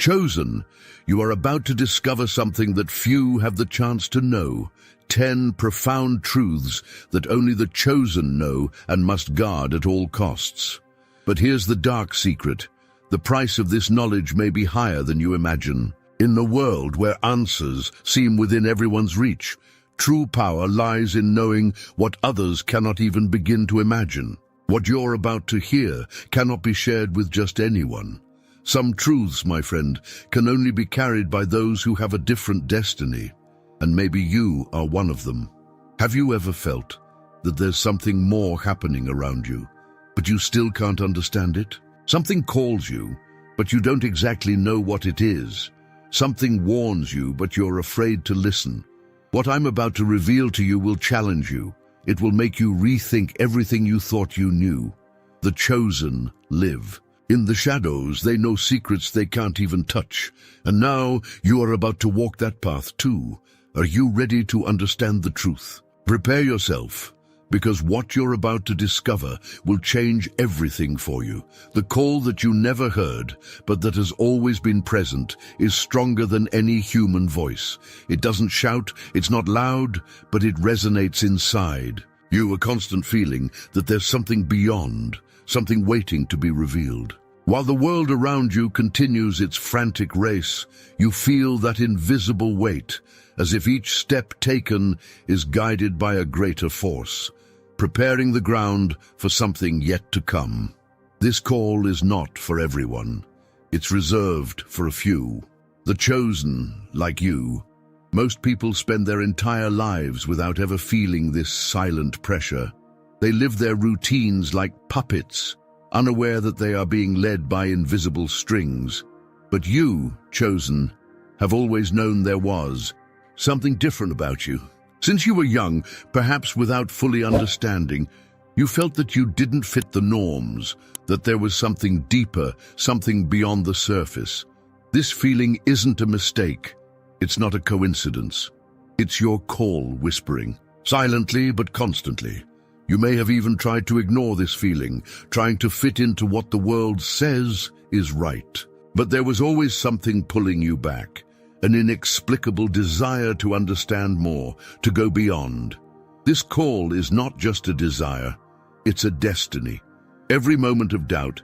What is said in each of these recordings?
Chosen, you are about to discover something that few have the chance to know. 10 profound truths that only the chosen know and must guard at all costs. But here's the dark secret. The price of this knowledge may be higher than you imagine. In a world where answers seem within everyone's reach, true power lies in knowing what others cannot even begin to imagine. What you're about to hear cannot be shared with just anyone. Some truths, my friend, can only be carried by those who have a different destiny, and maybe you are one of them. Have you ever felt that there's something more happening around you, but you still can't understand it? Something calls you, but you don't exactly know what it is. Something warns you, but you're afraid to listen. What I'm about to reveal to you will challenge you. It will make you rethink everything you thought you knew. The chosen live. In the shadows, they know secrets they can't even touch. And now you are about to walk that path too. Are you ready to understand the truth? Prepare yourself, because what you're about to discover will change everything for you. The call that you never heard, but that has always been present, is stronger than any human voice. It doesn't shout, it's not loud, but it resonates inside. You a constant feeling that there's something beyond, something waiting to be revealed. While the world around you continues its frantic race, you feel that invisible weight, as if each step taken is guided by a greater force, preparing the ground for something yet to come. This call is not for everyone. It's reserved for a few. The chosen, like you. Most people spend their entire lives without ever feeling this silent pressure. They live their routines like puppets, unaware that they are being led by invisible strings. But you, chosen, have always known there was something different about you. Since you were young, perhaps without fully understanding, you felt that you didn't fit the norms, that there was something deeper, something beyond the surface. This feeling isn't a mistake. It's not a coincidence. It's your call whispering, silently but constantly. You may have even tried to ignore this feeling, trying to fit into what the world says is right. But there was always something pulling you back, an inexplicable desire to understand more, to go beyond. This call is not just a desire, it's a destiny. Every moment of doubt,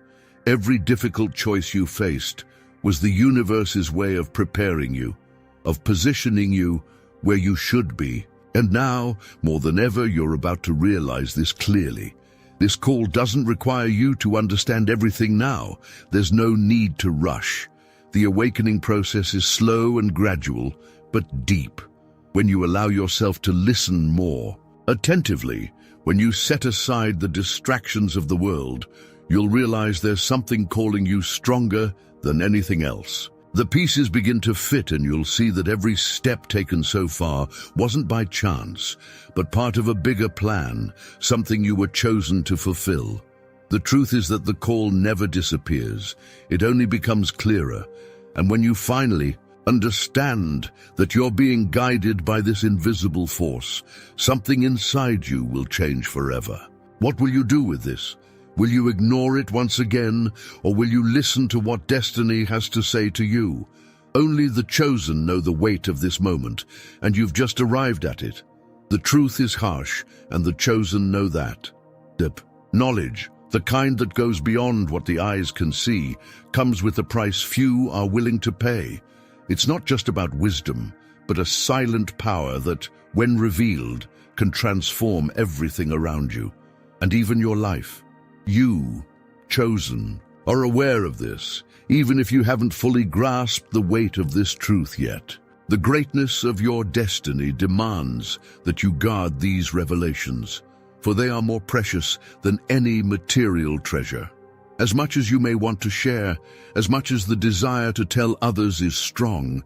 every difficult choice you faced, was the universe's way of preparing you, of positioning you where you should be. And now, more than ever, you're about to realize this clearly. This call doesn't require you to understand everything now. There's no need to rush. The awakening process is slow and gradual, but deep. When you allow yourself to listen more attentively, when you set aside the distractions of the world, you'll realize there's something calling you stronger than anything else. The pieces begin to fit, and you'll see that every step taken so far wasn't by chance, but part of a bigger plan, something you were chosen to fulfill. The truth is that the call never disappears. It only becomes clearer. And when you finally understand that you're being guided by this invisible force, something inside you will change forever. What will you do with this? Will you ignore it once again, or will you listen to what destiny has to say to you? Only the chosen know the weight of this moment, and you've just arrived at it. The truth is harsh, and the chosen know that. Knowledge, the kind that goes beyond what the eyes can see, comes with a price few are willing to pay. It's not just about wisdom, but a silent power that, when revealed, can transform everything around you, and even your life. You, chosen, are aware of this, even if you haven't fully grasped the weight of this truth yet. The greatness of your destiny demands that you guard these revelations, for they are more precious than any material treasure. As much as you may want to share, as much as the desire to tell others is strong,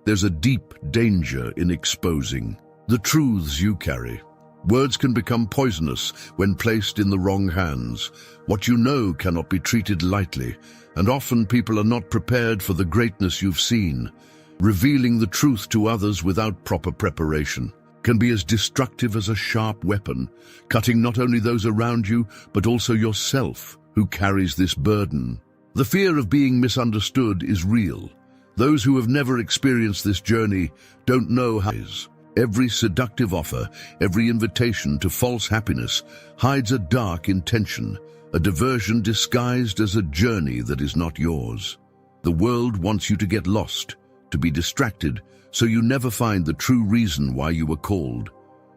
there's a deep danger in exposing the truths you carry. Words can become poisonous when placed in the wrong hands. What you know cannot be treated lightly, and often people are not prepared for the greatness you've seen. Revealing the truth to others without proper preparation can be as destructive as a sharp weapon, cutting not only those around you, but also yourself, who carries this burden. The fear of being misunderstood is real. Those who have never experienced this journey don't know how it is. Every seductive offer, every invitation to false happiness hides a dark intention, a diversion disguised as a journey that is not yours. The world wants you to get lost, to be distracted, so you never find the true reason why you were called.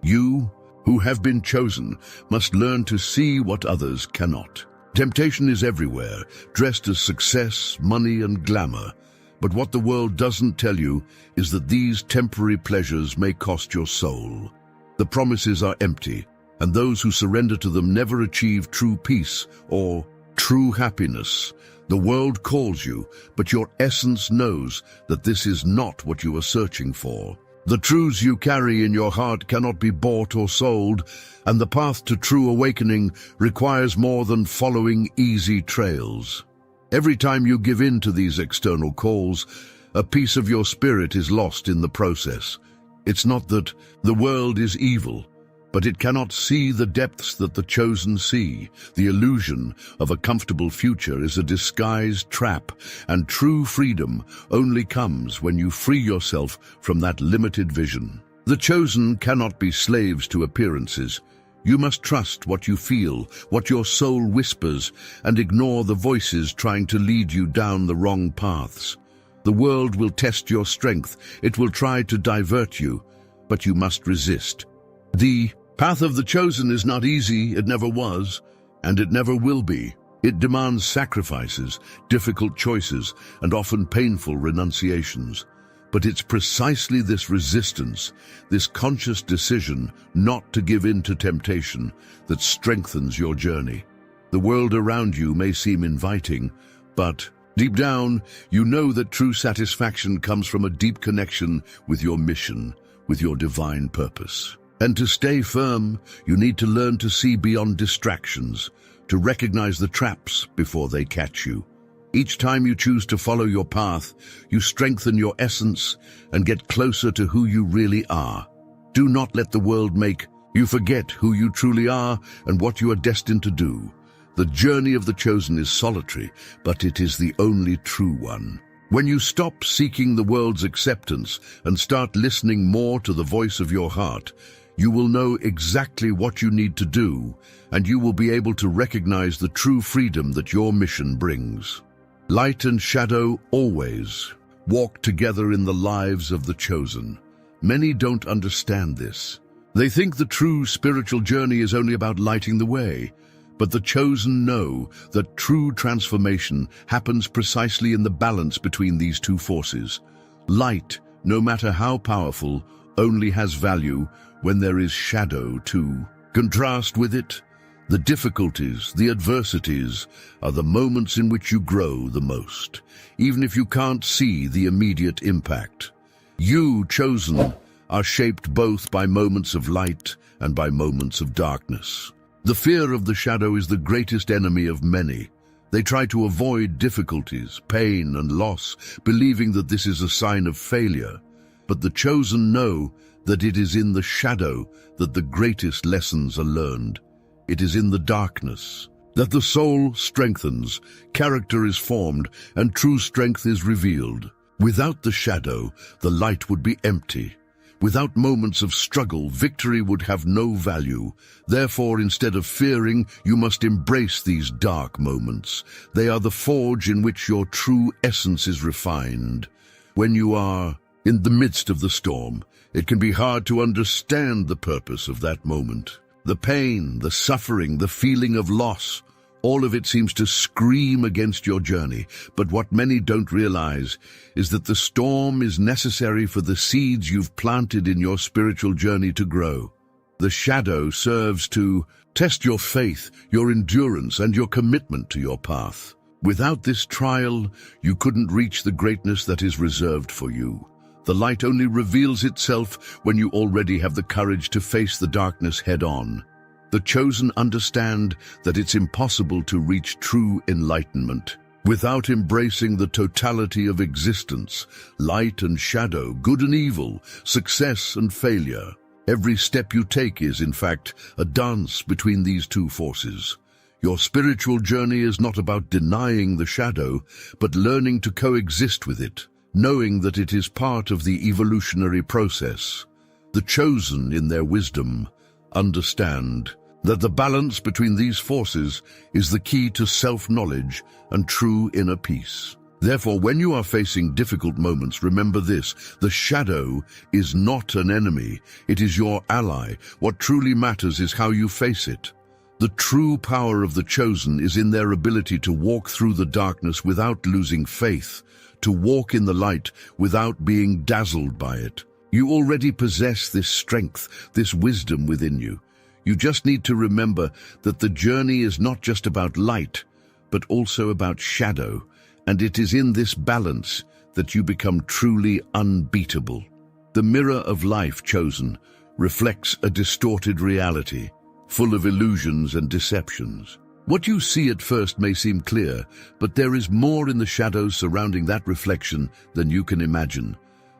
You, who have been chosen, must learn to see what others cannot. Temptation is everywhere, dressed as success, money, and glamour. But what the world doesn't tell you is that these temporary pleasures may cost your soul. The promises are empty, and those who surrender to them never achieve true peace or true happiness. The world calls you, but your essence knows that this is not what you are searching for. The truths you carry in your heart cannot be bought or sold, and the path to true awakening requires more than following easy trails. Every time you give in to these external calls, a piece of your spirit is lost in the process. It's not that the world is evil, but it cannot see the depths that the chosen see. The illusion of a comfortable future is a disguised trap, and true freedom only comes when you free yourself from that limited vision. The chosen cannot be slaves to appearances. You must trust what you feel, what your soul whispers, and ignore the voices trying to lead you down the wrong paths. The world will test your strength. It will try to divert you, but you must resist. The path of the chosen is not easy. It never was, and it never will be. It demands sacrifices, difficult choices, and often painful renunciations. But it's precisely this resistance, this conscious decision not to give in to temptation, that strengthens your journey. The world around you may seem inviting, but deep down, you know that true satisfaction comes from a deep connection with your mission, with your divine purpose. And to stay firm, you need to learn to see beyond distractions, to recognize the traps before they catch you. Each time you choose to follow your path, you strengthen your essence and get closer to who you really are. Do not let the world make you forget who you truly are and what you are destined to do. The journey of the chosen is solitary, but it is the only true one. When you stop seeking the world's acceptance and start listening more to the voice of your heart, you will know exactly what you need to do, and you will be able to recognize the true freedom that your mission brings. Light and shadow always walk together in the lives of the chosen. Many don't understand this. They think the true spiritual journey is only about lighting the way, but the chosen know that true transformation happens precisely in the balance between these two forces. Light, no matter how powerful, only has value when there is shadow to contrast with it. The difficulties, the adversities, are the moments in which you grow the most, even if you can't see the immediate impact. You, chosen, are shaped both by moments of light and by moments of darkness. The fear of the shadow is the greatest enemy of many. They try to avoid difficulties, pain, and loss, believing that this is a sign of failure. But the chosen know that it is in the shadow that the greatest lessons are learned. It is in the darkness that the soul strengthens, character is formed, and true strength is revealed. Without the shadow, the light would be empty. Without moments of struggle, victory would have no value. Therefore, instead of fearing, you must embrace these dark moments. They are the forge in which your true essence is refined. When you are in the midst of the storm, it can be hard to understand the purpose of that moment. The pain, the suffering, the feeling of loss, all of it seems to scream against your journey. But what many don't realize is that the storm is necessary for the seeds you've planted in your spiritual journey to grow. The shadow serves to test your faith, your endurance, and your commitment to your path. Without this trial, you couldn't reach the greatness that is reserved for you. The light only reveals itself when you already have the courage to face the darkness head-on. The chosen understand that it's impossible to reach true enlightenment without embracing the totality of existence, light and shadow, good and evil, success and failure. Every step you take is, in fact, a dance between these two forces. Your spiritual journey is not about denying the shadow, but learning to coexist with it. knowing that it is part of the evolutionary process. The chosen, in their wisdom, understand that the balance between these forces is the key to self-knowledge and true inner peace. Therefore, when you are facing difficult moments, remember this: the shadow is not an enemy, it is your ally. What truly matters is how you face it. The true power of the chosen is in their ability to walk through the darkness without losing faith, to walk in the light without being dazzled by it. You already possess this strength, this wisdom within you. You just need to remember that the journey is not just about light, but also about shadow, and it is in this balance that you become truly unbeatable. The mirror of life, chosen, reflects a distorted reality, full of illusions and deceptions. What you see at first may seem clear, but there is more in the shadows surrounding that reflection than you can imagine.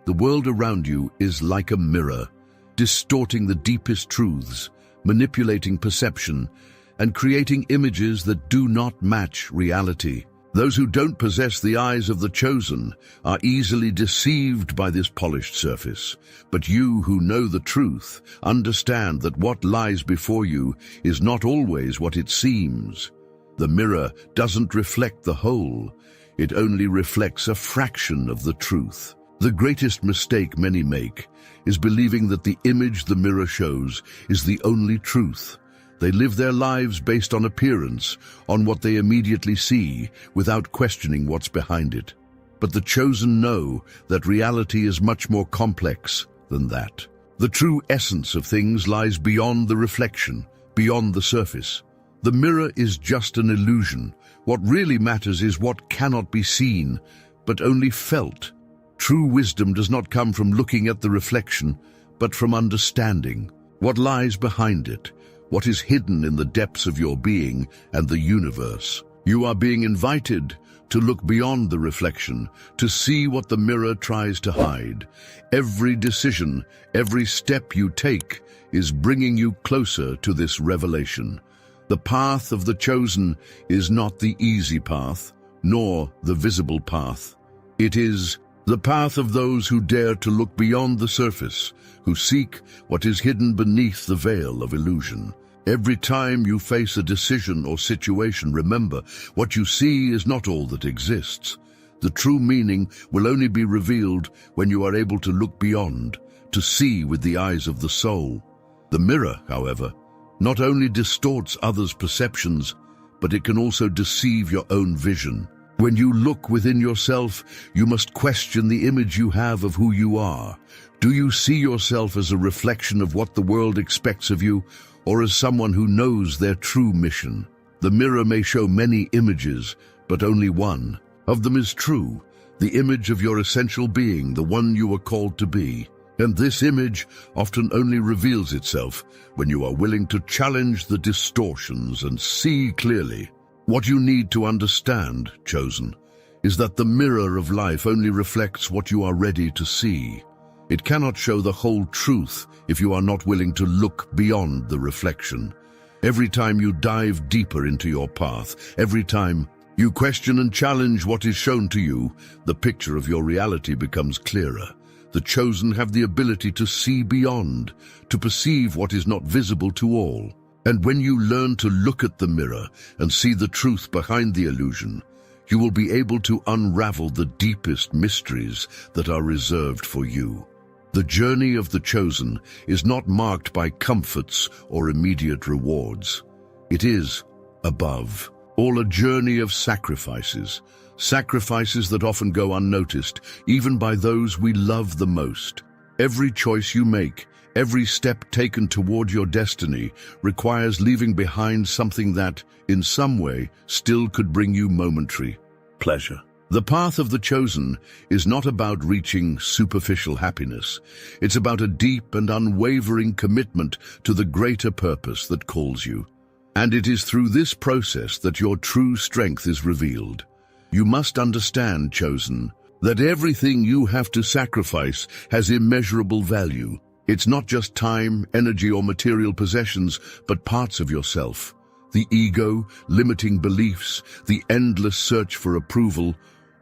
The world around you is like a mirror, distorting the deepest truths, manipulating perception, and creating images that do not match reality. Those who don't possess the eyes of the chosen are easily deceived by this polished surface. But you who know the truth understand that what lies before you is not always what it seems. The mirror doesn't reflect the whole. It only reflects a fraction of the truth. The greatest mistake many make is believing that the image the mirror shows is the only truth. They live their lives based on appearance, on what they immediately see, without questioning what's behind it. But the chosen know that reality is much more complex than that. The true essence of things lies beyond the reflection, beyond the surface. The mirror is just an illusion. What really matters is what cannot be seen, but only felt. True wisdom does not come from looking at the reflection, but from understanding what lies behind it, what is hidden in the depths of your being and the universe. You are being invited to look beyond the reflection, to see what the mirror tries to hide. Every decision, every step you take is bringing you closer to this revelation. The path of the chosen is not the easy path, nor the visible path. It is the path of those who dare to look beyond the surface, who seek what is hidden beneath the veil of illusion. Every time you face a decision or situation, remember, what you see is not all that exists. The true meaning will only be revealed when you are able to look beyond, to see with the eyes of the soul. The mirror, however, not only distorts others' perceptions, but it can also deceive your own vision. When you look within yourself, you must question the image you have of who you are. Do you see yourself as a reflection of what the world expects of you, or as someone who knows their true mission? The mirror may show many images, but only one of them is true, the image of your essential being, the one you are called to be. And this image often only reveals itself when you are willing to challenge the distortions and see clearly. What you need to understand, chosen, is that the mirror of life only reflects what you are ready to see. It cannot show the whole truth if you are not willing to look beyond the reflection. Every time you dive deeper into your path, every time you question and challenge what is shown to you, the picture of your reality becomes clearer. The chosen have the ability to see beyond, to perceive what is not visible to all. And when you learn to look at the mirror and see the truth behind the illusion, you will be able to unravel the deepest mysteries that are reserved for you. The journey of the chosen is not marked by comforts or immediate rewards. It is, above all, a journey of sacrifices that often go unnoticed, even by those we love the most. Every choice you make, every step taken toward your destiny, requires leaving behind something that, in some way, still could bring you momentary pleasure. The path of the chosen is not about reaching superficial happiness. It's about a deep and unwavering commitment to the greater purpose that calls you. And it is through this process that your true strength is revealed. You must understand, chosen, that everything you have to sacrifice has immeasurable value. It's not just time, energy, or material possessions, but parts of yourself. The ego, limiting beliefs, the endless search for approval,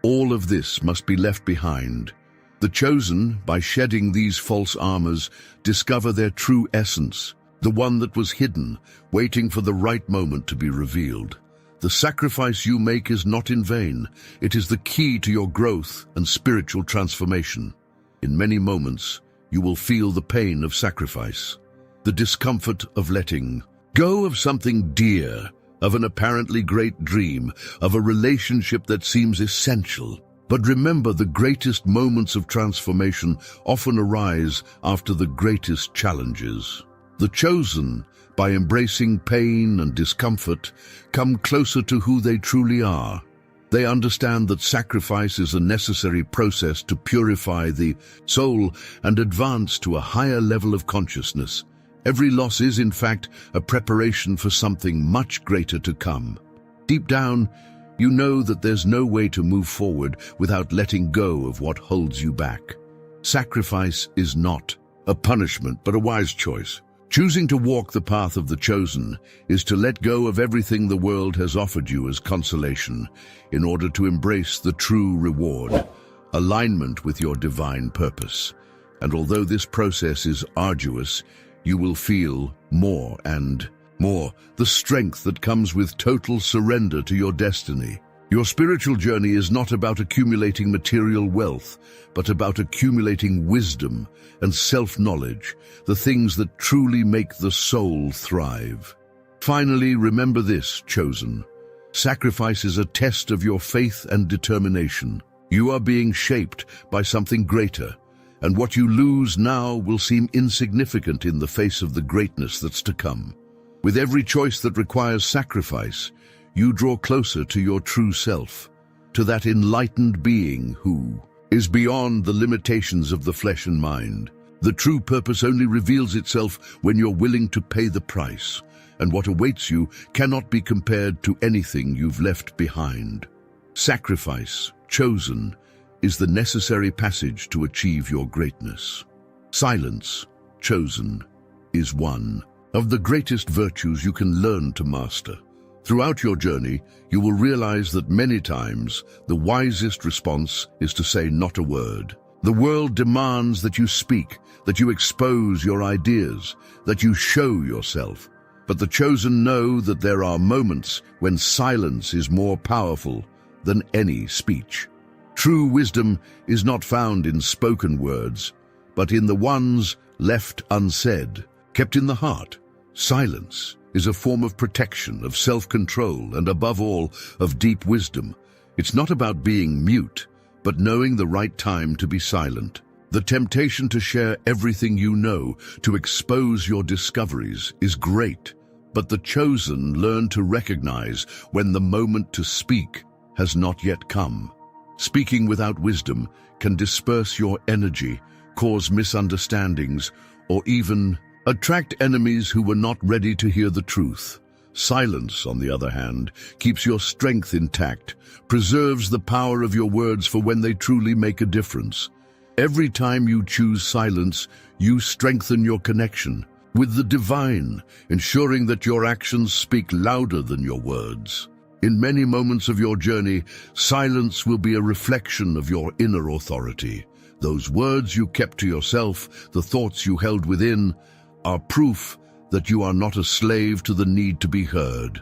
All of this must be left behind. The chosen, by shedding these false armors, discover their true essence, the one that was hidden, waiting for the right moment to be revealed. The sacrifice you make is not in vain. It is the key to your growth and spiritual transformation. In many moments, you will feel the pain of sacrifice, the discomfort of letting go of something dear, of an apparently great dream, of a relationship that seems essential. But remember, the greatest moments of transformation often arise after the greatest challenges. The chosen, by embracing pain and discomfort, come closer to who they truly are. They understand that sacrifice is a necessary process to purify the soul and advance to a higher level of consciousness. Every loss is, in fact, a preparation for something much greater to come. Deep down, you know that there's no way to move forward without letting go of what holds you back. Sacrifice is not a punishment, but a wise choice. Choosing to walk the path of the chosen is to let go of everything the world has offered you as consolation in order to embrace the true reward, alignment with your divine purpose. And although this process is arduous, you will feel more and more the strength that comes with total surrender to your destiny. Your spiritual journey is not about accumulating material wealth, but about accumulating wisdom and self-knowledge, the things that truly make the soul thrive. Finally, remember this, chosen. Sacrifice is a test of your faith and determination. You are being shaped by something greater, and what you lose now will seem insignificant in the face of the greatness that's to come. With every choice that requires sacrifice, you draw closer to your true self, to that enlightened being who is beyond the limitations of the flesh and mind. The true purpose only reveals itself when you're willing to pay the price, and what awaits you cannot be compared to anything you've left behind. Sacrifice, chosen, is the necessary passage to achieve your greatness. Silence, chosen, is one of the greatest virtues you can learn to master. Throughout your journey, you will realize that many times the wisest response is to say not a word. The world demands that you speak, that you expose your ideas, that you show yourself. But the chosen know that there are moments when silence is more powerful than any speech. True wisdom is not found in spoken words, but in the ones left unsaid, kept in the heart. Silence is a form of protection, of self-control, and above all, of deep wisdom. It's not about being mute, but knowing the right time to be silent. The temptation to share everything you know, to expose your discoveries, is great, but the chosen learn to recognize when the moment to speak has not yet come. Speaking without wisdom can disperse your energy, cause misunderstandings, or even attract enemies who were not ready to hear the truth. Silence, on the other hand, keeps your strength intact, preserves the power of your words for when they truly make a difference. Every time you choose silence, you strengthen your connection with the divine, ensuring that your actions speak louder than your words. In many moments of your journey, silence will be a reflection of your inner authority. Those words you kept to yourself, the thoughts you held within, are proof that you are not a slave to the need to be heard.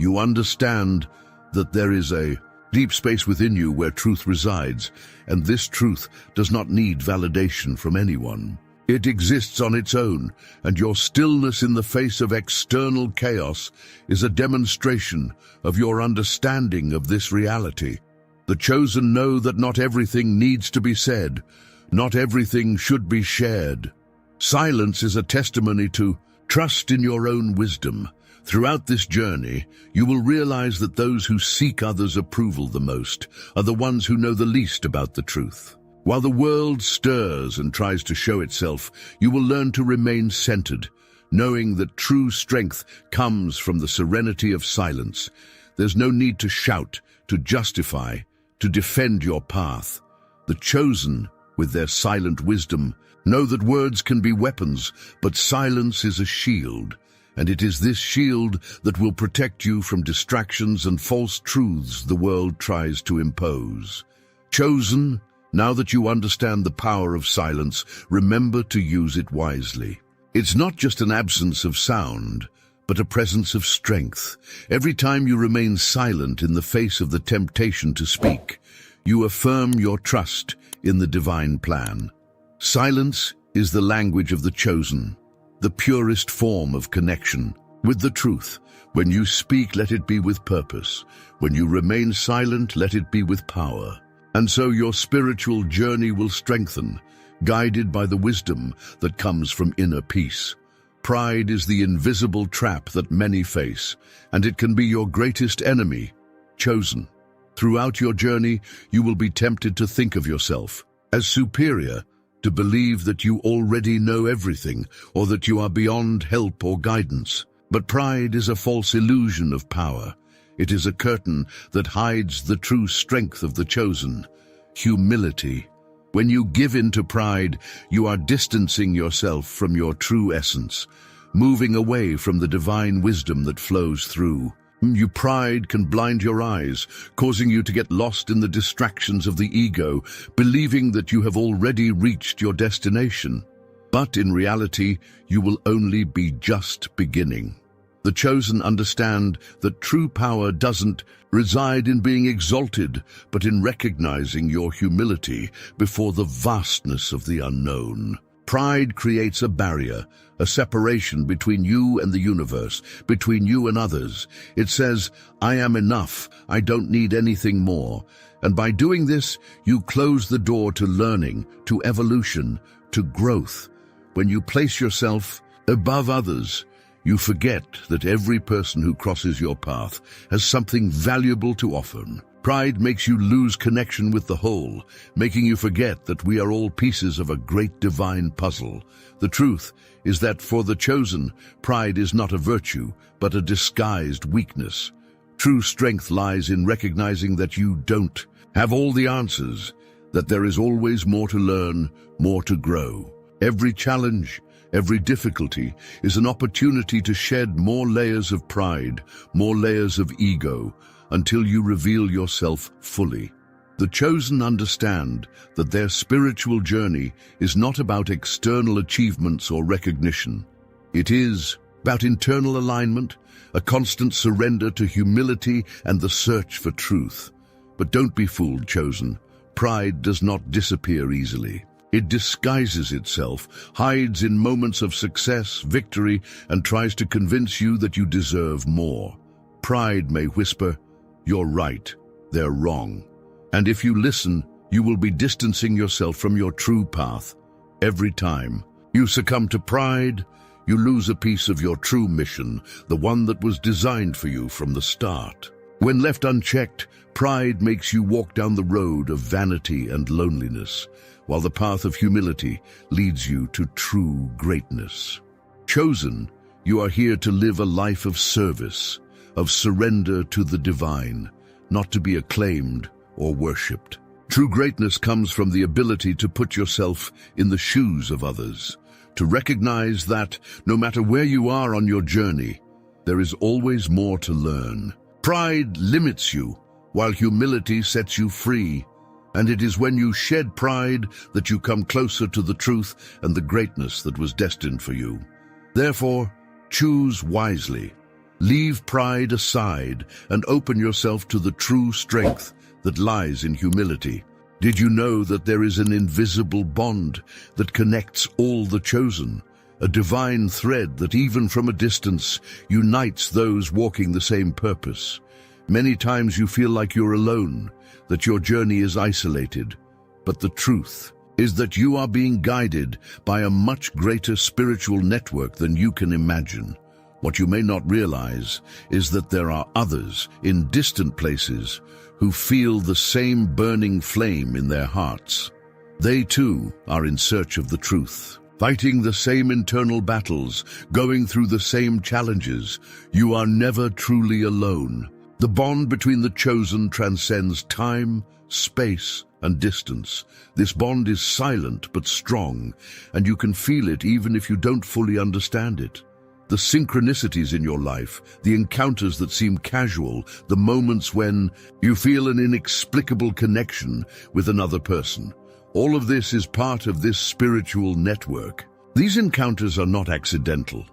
You understand that there is a deep space within you where truth resides, and this truth does not need validation from anyone. It exists on its own, and your stillness in the face of external chaos is a demonstration of your understanding of this reality. The chosen know that not everything needs to be said, not everything should be shared. Silence is a testimony to trust in your own wisdom. Throughout this journey, you will realize that those who seek others' approval the most are the ones who know the least about the truth. While the world stirs and tries to show itself, you will learn to remain centered, knowing that true strength comes from the serenity of silence. There's no need to shout, to justify, to defend your path. The chosen, with their silent wisdom, know that words can be weapons, but silence is a shield, and it is this shield that will protect you from distractions and false truths the world tries to impose. Chosen, now that you understand the power of silence, remember to use it wisely. It's not just an absence of sound, but a presence of strength. Every time you remain silent in the face of the temptation to speak, you affirm your trust in the divine plan. Silence is the language of the chosen, the purest form of connection with the truth. When you speak, let it be with purpose. When you remain silent, let it be with power. And so your spiritual journey will strengthen, guided by the wisdom that comes from inner peace. Pride is the invisible trap that many face, and it can be your greatest enemy. Chosen. Throughout your journey, you will be tempted to think of yourself as superior, to believe that you already know everything, or that you are beyond help or guidance. But pride is a false illusion of power. It is a curtain that hides the true strength of the chosen. Humility. When you give in to pride, you are distancing yourself from your true essence, moving away from the divine wisdom that flows through. Your pride can blind your eyes, causing you to get lost in the distractions of the ego, believing that you have already reached your destination. But in reality, you will only be just beginning. The chosen understand that true power doesn't reside in being exalted, but in recognizing your humility before the vastness of the unknown. Pride creates a barrier, a separation between you and the universe, between you and others. It says, "I am enough, I don't need anything more." And by doing this, you close the door to learning, to evolution, to growth. When you place yourself above others, you forget that every person who crosses your path has something valuable to offer. Pride makes you lose connection with the whole, making you forget that we are all pieces of a great divine puzzle. The truth is that for the chosen, pride is not a virtue, but a disguised weakness. True strength lies in recognizing that you don't have all the answers, that there is always more to learn, more to grow. Every challenge, every difficulty is an opportunity to shed more layers of pride, more layers of ego, until you reveal yourself fully. The chosen understand that their spiritual journey is not about external achievements or recognition. It is about internal alignment, a constant surrender to humility and the search for truth. But don't be fooled, chosen. Pride does not disappear easily. It disguises itself, hides in moments of success, victory, and tries to convince you that you deserve more. Pride may whisper, "You're right, they're wrong." And if you listen, you will be distancing yourself from your true path. Every time you succumb to pride, you lose a piece of your true mission, the one that was designed for you from the start. When left unchecked, pride makes you walk down the road of vanity and loneliness, while the path of humility leads you to true greatness. Chosen, you are here to live a life of service, of surrender to the divine, not to be acclaimed or worshipped. True greatness comes from the ability to put yourself in the shoes of others, to recognize that, no matter where you are on your journey, there is always more to learn. Pride limits you, while humility sets you free. And it is when you shed pride that you come closer to the truth and the greatness that was destined for you. Therefore, choose wisely. Leave pride aside and open yourself to the true strength that lies in humility. Did you know that there is an invisible bond that connects all the chosen? A divine thread that even from a distance unites those walking the same purpose. Many times you feel like you're alone, that your journey is isolated. But the truth is that you are being guided by a much greater spiritual network than you can imagine. What you may not realize is that there are others in distant places who feel the same burning flame in their hearts. They too are in search of the truth, fighting the same internal battles, going through the same challenges. You are never truly alone. The bond between the chosen transcends time, space, and distance. This bond is silent but strong, and you can feel it even if you don't fully understand it. The synchronicities in your life, the encounters that seem casual, the moments when you feel an inexplicable connection with another person. All of this is part of this spiritual network. These encounters are not accidental.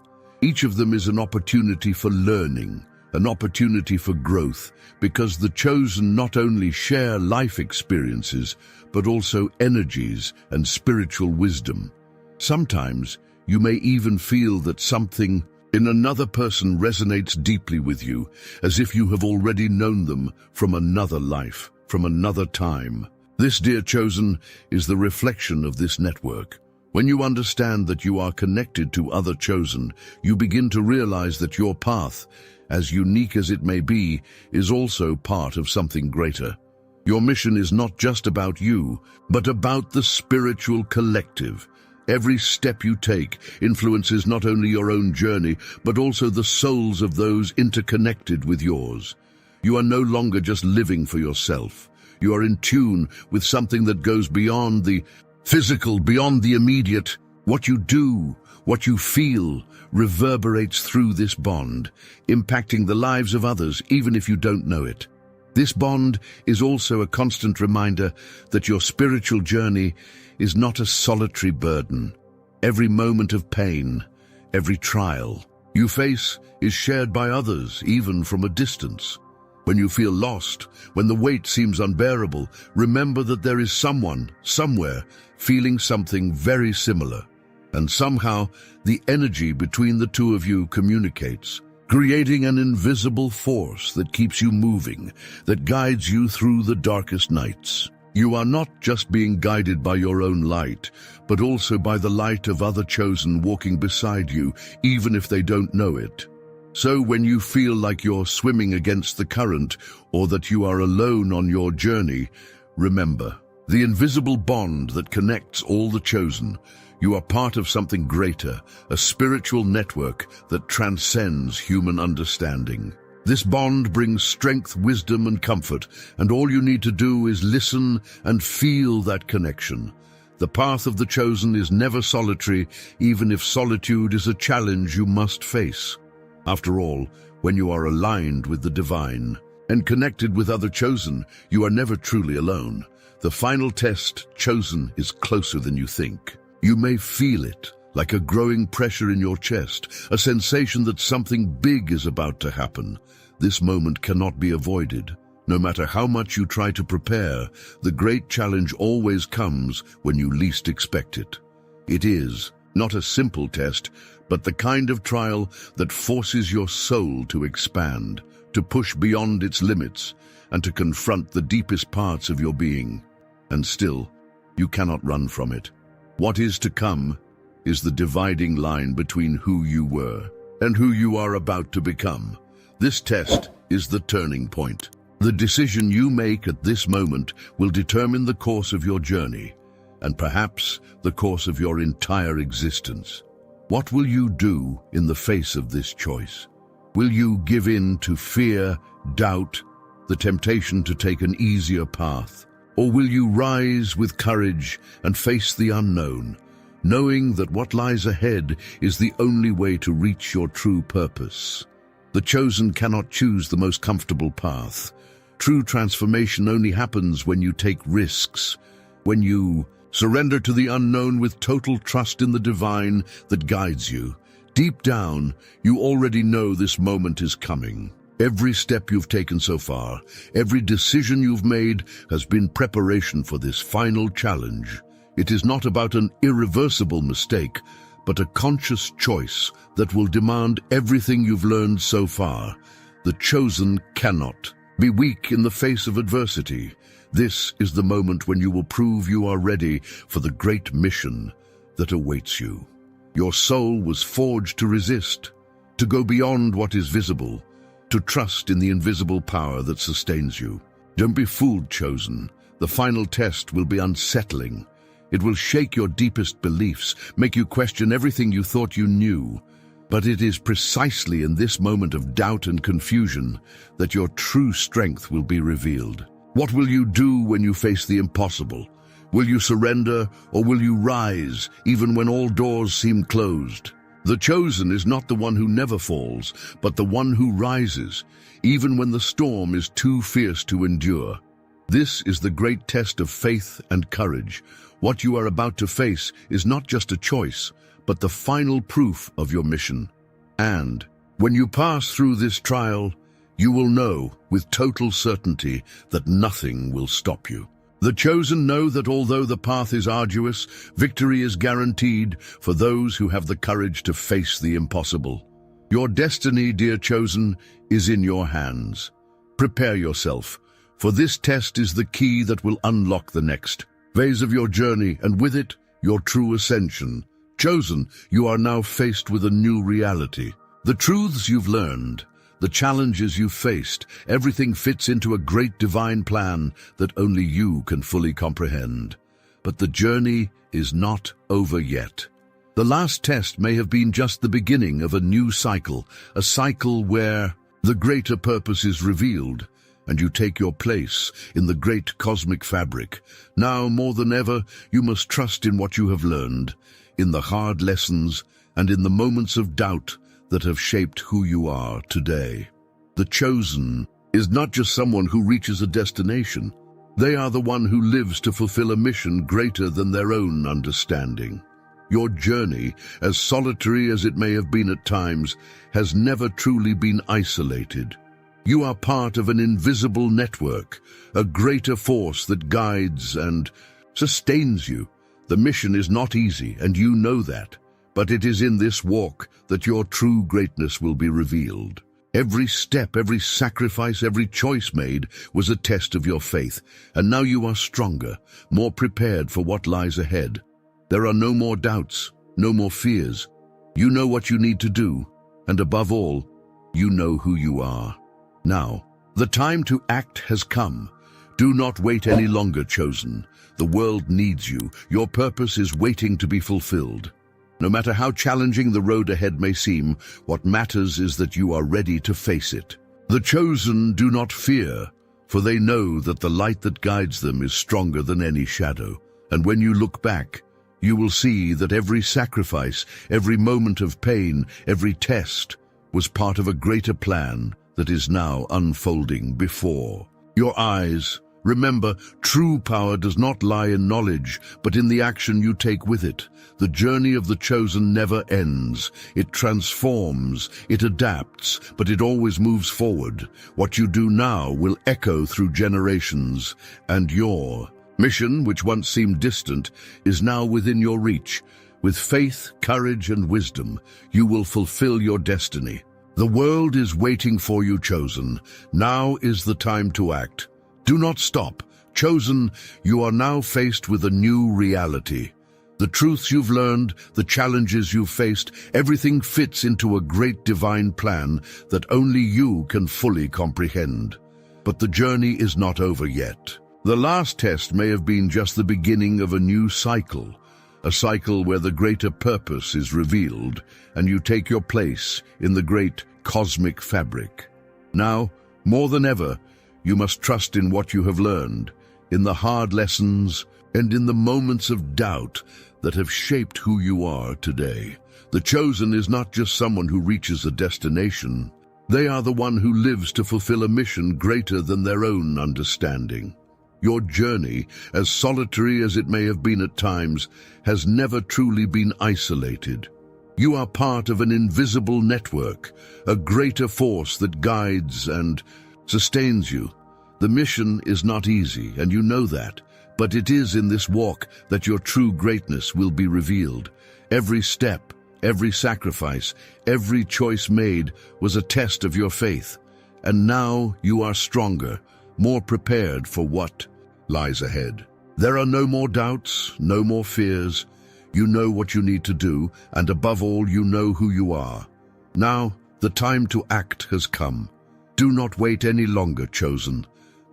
Each of them is an opportunity for learning, an opportunity for growth, because the chosen not only share life experiences, but also energies and spiritual wisdom. Sometimes, you may even feel that something in another person resonates deeply with you, as if you have already known them from another life, from another time. This, dear chosen, is the reflection of this network. When you understand that you are connected to other chosen, you begin to realize that your path, as unique as it may be, is also part of something greater. Your mission is not just about you, but about the spiritual collective. Every step you take influences not only your own journey, but also the souls of those interconnected with yours. You are no longer just living for yourself. You are in tune with something that goes beyond the physical, beyond the immediate. What you do, what you feel, reverberates through this bond, impacting the lives of others, even if you don't know it. This bond is also a constant reminder that your spiritual journey is not a solitary burden. Every moment of pain, every trial you face is shared by others, even from a distance. When you feel lost, when the weight seems unbearable, remember that there is someone, somewhere, feeling something very similar. And somehow, the energy between the two of you communicates, creating an invisible force that keeps you moving, that guides you through the darkest nights. You are not just being guided by your own light, but also by the light of other chosen walking beside you, even if they don't know it. So when you feel like you're swimming against the current, or that you are alone on your journey, remember, the invisible bond that connects all the chosen. You are part of something greater, a spiritual network that transcends human understanding. This bond brings strength, wisdom, and comfort, and all you need to do is listen and feel that connection. The path of the chosen is never solitary, even if solitude is a challenge you must face. After all, when you are aligned with the divine and connected with other chosen, you are never truly alone. The final test, chosen, is closer than you think. You may feel it, like a growing pressure in your chest, a sensation that something big is about to happen. This moment cannot be avoided. No matter how much you try to prepare, the great challenge always comes when you least expect it. It is not a simple test, but the kind of trial that forces your soul to expand, to push beyond its limits, and to confront the deepest parts of your being. And still, you cannot run from it. What is to come is the dividing line between who you were and who you are about to become. This test is the turning point. The decision you make at this moment will determine the course of your journey, and perhaps the course of your entire existence. What will you do in the face of this choice? Will you give in to fear, doubt, the temptation to take an easier path? Or will you rise with courage and face the unknown, knowing that what lies ahead is the only way to reach your true purpose? The chosen cannot choose the most comfortable path. True transformation only happens when you take risks, when you surrender to the unknown with total trust in the divine that guides you. Deep down, you already know this moment is coming. Every step you've taken so far, every decision you've made has been preparation for this final challenge. It is not about an irreversible mistake, but a conscious choice that will demand everything you've learned so far. The chosen cannot be weak in the face of adversity. This is the moment when you will prove you are ready for the great mission that awaits you. Your soul was forged to resist, to go beyond what is visible, to trust in the invisible power that sustains you. Don't be fooled, chosen. The final test will be unsettling. It will shake your deepest beliefs, make you question everything you thought you knew. But it is precisely in this moment of doubt and confusion that your true strength will be revealed. What will you do when you face the impossible? Will you surrender, or will you rise, even when all doors seem closed? The chosen is not the one who never falls, but the one who rises, even when the storm is too fierce to endure. This is the great test of faith and courage. What you are about to face is not just a choice, but the final proof of your mission. And when you pass through this trial, you will know with total certainty that nothing will stop you. The chosen know that although the path is arduous, victory is guaranteed for those who have the courage to face the impossible. Your destiny, dear chosen, is in your hands. Prepare yourself, for this test is the key that will unlock the next phase of your journey, and with it, your true ascension. Chosen, you are now faced with a new reality. The truths you've learned, the challenges you've faced, everything fits into a great divine plan that only you can fully comprehend. But the journey is not over yet. The last test may have been just the beginning of a new cycle, a cycle where the greater purpose is revealed, and you take your place in the great cosmic fabric. Now, more than ever, you must trust in what you have learned, in the hard lessons, and in the moments of doubt that have shaped who you are today. The chosen is not just someone who reaches a destination. They are the one who lives to fulfill a mission greater than their own understanding. Your journey, as solitary as it may have been at times, has never truly been isolated. You are part of an invisible network, a greater force that guides and sustains you. The mission is not easy, and you know that. But it is in this walk that your true greatness will be revealed. Every step, every sacrifice, every choice made was a test of your faith, and now you are stronger, more prepared for what lies ahead. There are no more doubts, no more fears. You know what you need to do, and above all, you know who you are. Now, the time to act has come. Do not wait any longer, chosen. The world needs you. Your purpose is waiting to be fulfilled. No matter how challenging the road ahead may seem, what matters is that you are ready to face it. The chosen do not fear, for they know that the light that guides them is stronger than any shadow. And when you look back, you will see that every sacrifice, every moment of pain, every test was part of a greater plan that is now unfolding before your eyes. Remember, true power does not lie in knowledge, but in the action you take with it. The journey of the chosen never ends. It transforms, it adapts, but it always moves forward. What you do now will echo through generations, and your mission, which once seemed distant, is now within your reach. With faith, courage, and wisdom, you will fulfill your destiny. The world is waiting for you, chosen. Now is the time to act. Do not stop. Chosen, you are now faced with a new reality. The truths you've learned, the challenges you've faced, everything fits into a great divine plan that only you can fully comprehend. But the journey is not over yet. The last test may have been just the beginning of a new cycle, a cycle where the greater purpose is revealed and you take your place in the great cosmic fabric. Now, more than ever, you must trust in what you have learned, in the hard lessons, and in the moments of doubt that have shaped who you are today. The chosen is not just someone who reaches a destination. They are the one who lives to fulfill a mission greater than their own understanding. Your journey, as solitary as it may have been at times, has never truly been isolated. You are part of an invisible network, a greater force that guides and sustains you. The mission is not easy, and you know that, but it is in this walk that your true greatness will be revealed. Every step, every sacrifice, every choice made was a test of your faith, and now you are stronger, more prepared for what lies ahead. There are no more doubts, no more fears. You know what you need to do, and above all, you know who you are. Now, the time to act has come. Do not wait any longer, chosen.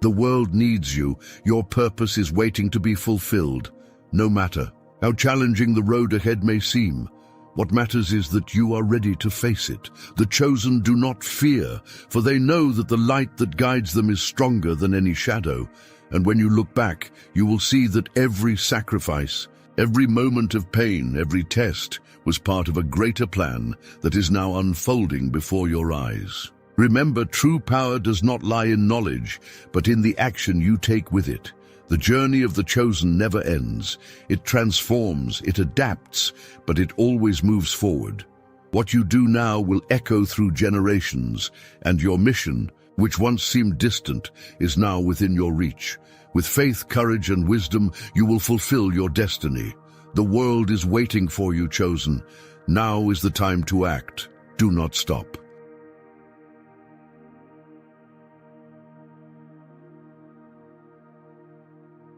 The world needs you. Your purpose is waiting to be fulfilled. No matter how challenging the road ahead may seem, what matters is that you are ready to face it. The chosen do not fear, for they know that the light that guides them is stronger than any shadow. And when you look back, you will see that every sacrifice, Every moment of pain, every test, was part of a greater plan that is now unfolding before your eyes. Remember, true power does not lie in knowledge, but in the action you take with it. The journey of the chosen never ends. It transforms, it adapts, but it always moves forward. What you do now will echo through generations, and your mission, which once seemed distant, is now within your reach. With faith, courage, and wisdom, you will fulfill your destiny. The world is waiting for you, chosen. Now is the time to act. Do not stop.